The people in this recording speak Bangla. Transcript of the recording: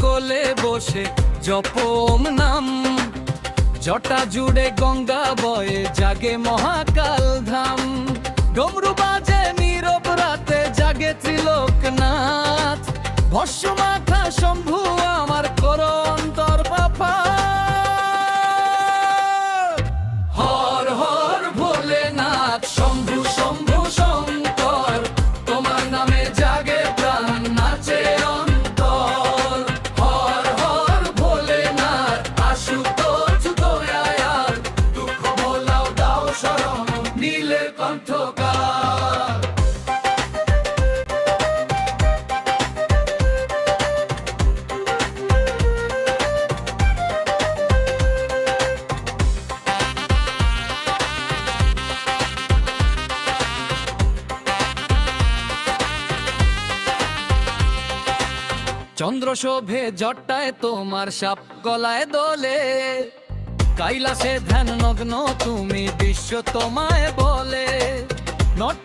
কোলে বসে জপম নাম, জটা জুড়ে গঙ্গা বয়ে জাগে মহাকাল ধাম। ডমরু বাজে নীরব রাতে জাগে ত্রিলোকনাথ, ভস্য মাথা শম্ভু আমার করো অন্তর পাপা। হর হর ভোলেনাথ শম্ভু শম্ভু শঙ্কর, তোমার নামে জাগে প্রাণ নাচে অন্তর। হর হর ভোলেনাথ আশুতোষ দয়াল, দুঃখ ভোলাও দাও শরণ নীলের কণ্ঠকার। চন্দ্র শোভে জটায় তোমার সাপ গলায় দোলে, কাইলাসে ধ্যান নগ্ন তুমি বিশ্ব তোমায় বলে। নট